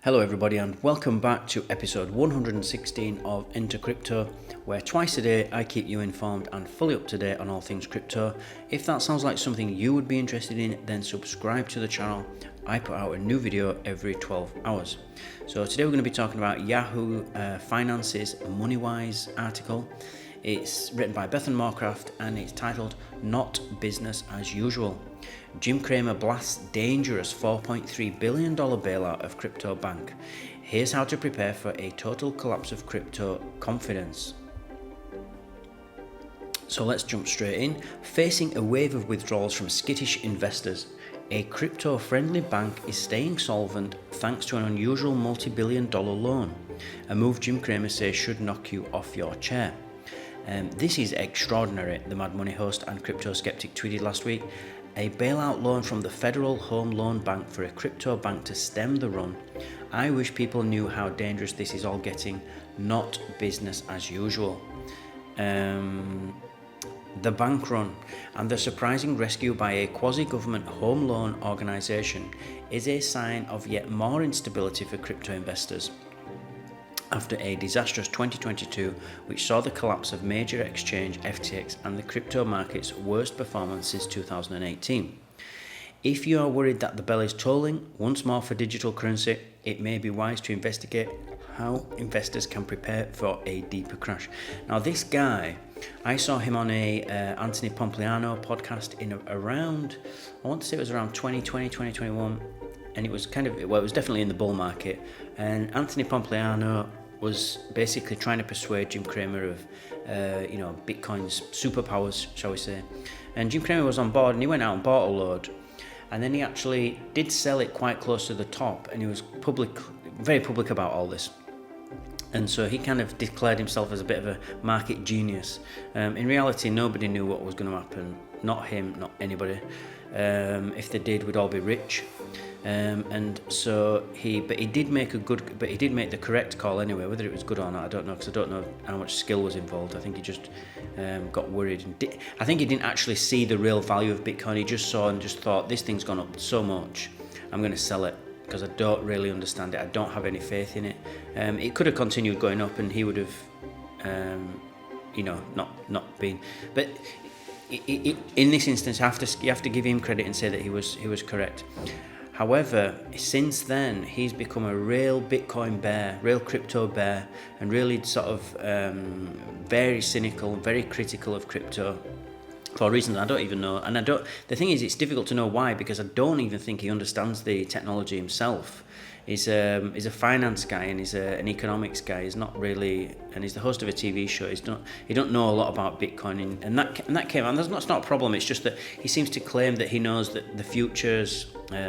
Hello everybody and welcome back to episode 116 of Into Crypto, where twice a day I keep you informed and fully up to date on all things crypto. If that sounds like something you would be interested in, then subscribe to the channel. I put out a new video every 12 hours. So today we're going to be talking about Yahoo Finance's MoneyWise article. It's written by Bethan Moorcraft and it's titled Not Business as Usual. Jim Cramer blasts dangerous $4.3 billion bailout of crypto bank. Here's how to prepare for a total collapse of crypto confidence. So let's jump straight in. Facing a wave of withdrawals from skittish investors, a crypto-friendly bank is staying solvent thanks to an unusual multi-billion-dollar loan, a move Jim Cramer says should knock you off your chair. This is extraordinary, the Mad Money host and crypto skeptic tweeted last week. A bailout loan from the Federal Home Loan Bank for a crypto bank to stem the run. I wish people knew how dangerous this is all getting. Not business as usual. The bank run and the surprising rescue by a quasi-government home loan organisation is a sign of yet more instability for crypto investors. After a disastrous 2022, which saw the collapse of major exchange FTX and the crypto market's worst performance since 2018. If you are worried that the bell is tolling once more for digital currency, it may be wise to investigate how investors can prepare for a deeper crash. Now this guy, I saw him on a Anthony Pompliano podcast in around, I want to say it was around 2020, 2021, and it was it was definitely in the bull market, and Anthony Pompliano was basically trying to persuade Jim Cramer of, Bitcoin's superpowers, shall we say. And Jim Cramer was on board and he went out and bought a load. And then he actually did sell it quite close to the top, and he was very public about all this. And so he kind of declared himself as a bit of a market genius. In reality, nobody knew what was going to happen. Not him, not anybody. If they did, we'd all be rich. And so he did make the correct call anyway. Whether it was good or not, I don't know, because I don't know how much skill was involved. I think he just got worried. I think he didn't actually see the real value of Bitcoin. He just saw and just thought, this thing's gone up so much, I'm going to sell it because I don't really understand it. I don't have any faith in it. It could have continued going up, and he would have, not been. But in this instance, you have to give him credit and say that he was correct. However, since then, he's become a real Bitcoin bear, real crypto bear, and really sort of very cynical, very critical of crypto for reasons I don't even know. And the thing is, it's difficult to know why, because I don't even think he understands the technology himself. He's a finance guy and he's an economics guy. He's not really, and he's the host of a TV show. He don't know a lot about Bitcoin, and that came. And that's not a problem. It's just that he seems to claim that he knows that the futures.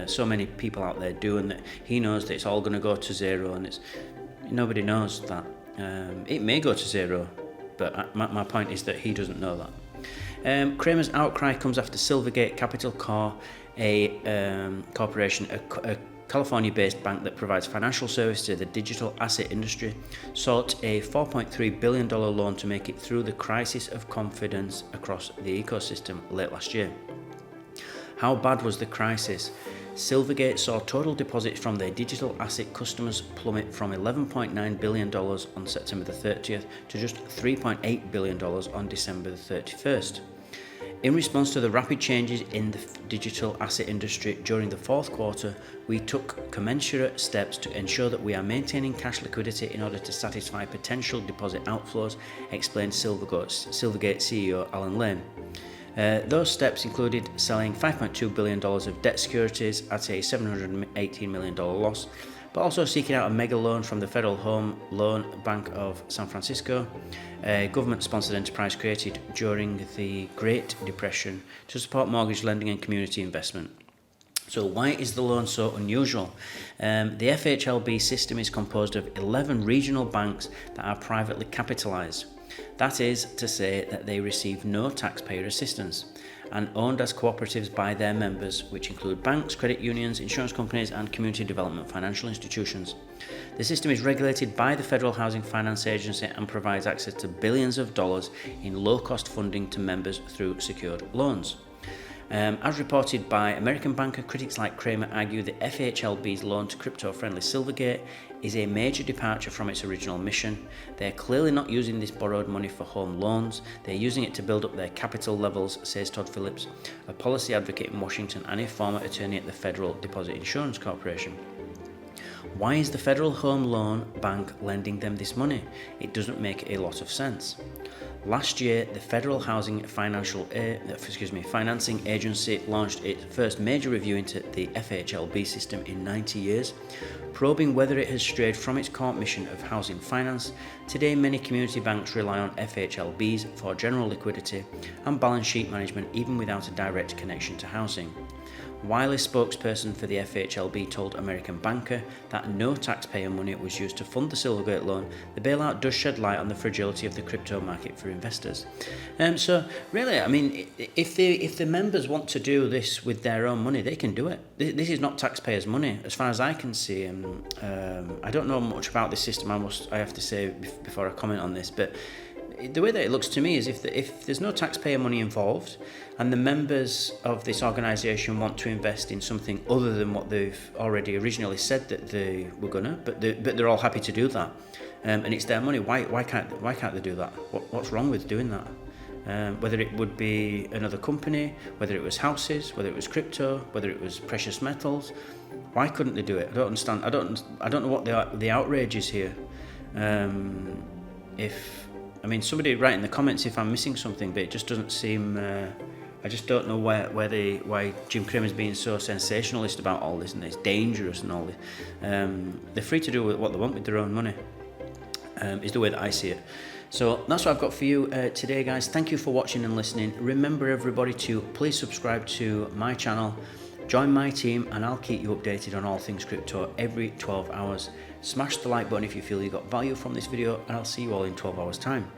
So many people out there do, and that he knows that it's all going to go to zero, and nobody knows that. It may go to zero, but my point is that he doesn't know that. Cramer's outcry comes after Silvergate Capital Corp, a corporation, a California-based bank that provides financial services to the digital asset industry, sought a $4.3 billion loan to make it through the crisis of confidence across the ecosystem late last year. How bad was the crisis? Silvergate saw total deposits from their digital asset customers plummet from $11.9 billion on September the 30th to just $3.8 billion on December the 31st. In response to the rapid changes in the digital asset industry during the fourth quarter, we took commensurate steps to ensure that we are maintaining cash liquidity in order to satisfy potential deposit outflows, explained Silvergate CEO Alan Lane. Those steps included selling $5.2 billion of debt securities at a $718 million loss, but also seeking out a mega loan from the Federal Home Loan Bank of San Francisco, a government-sponsored enterprise created during the Great Depression to support mortgage lending and community investment. So why is the loan so unusual? The FHLB system is composed of 11 regional banks that are privately capitalized. That is to say that they receive no taxpayer assistance and owned as cooperatives by their members, which include banks, credit unions, insurance companies, and community development financial institutions. The system is regulated by the Federal Housing Finance Agency and provides access to billions of dollars in low-cost funding to members through secured loans. As reported by American banker, critics like Cramer argue that FHLB's loan to crypto-friendly Silvergate is a major departure from its original mission. They're clearly not using this borrowed money for home loans. They're using it to build up their capital levels, says Todd Phillips, a policy advocate in Washington and a former attorney at the Federal Deposit Insurance Corporation. Why is the Federal Home Loan Bank lending them this money? It doesn't make a lot of sense. Last year, the Federal Housing Financing Agency launched its first major review into the FHLB system in 90 years, probing whether it has strayed from its core mission of housing finance. Today, many community banks rely on FHLBs for general liquidity and balance sheet management, even without a direct connection to housing. While a spokesperson for the FHLB told American Banker that no taxpayer money was used to fund the Silvergate loan, the bailout does shed light on the fragility of the crypto market for investors. So really, I mean, if the members want to do this with their own money, they can do it. This is not taxpayers' money, as far as I can see. I don't know much about this system, I have to say, before I comment on this, but the way that it looks to me is if there's no taxpayer money involved and the members of this organisation want to invest in something other than what they've already originally said that they were gonna, but they're all happy to do that, and it's their money. Why can't they do that? What's wrong with doing that? Whether it would be another company, whether it was houses, whether it was crypto, whether it was precious metals, why couldn't they do it? I don't understand. I don't know what the outrage is here. Somebody write in the comments if I'm missing something, but it just doesn't seem. I just don't know why Jim Cramer's being so sensationalist about all this and it's dangerous and all this. They're free to do what they want with their own money. Is the way that I see it. So that's what I've got for you today, guys. Thank you for watching and listening. Remember, everybody, to please subscribe to my channel, join my team, and I'll keep you updated on all things crypto every 12 hours. Smash the like button if you feel you got value from this video, and I'll see you all in 12 hours time.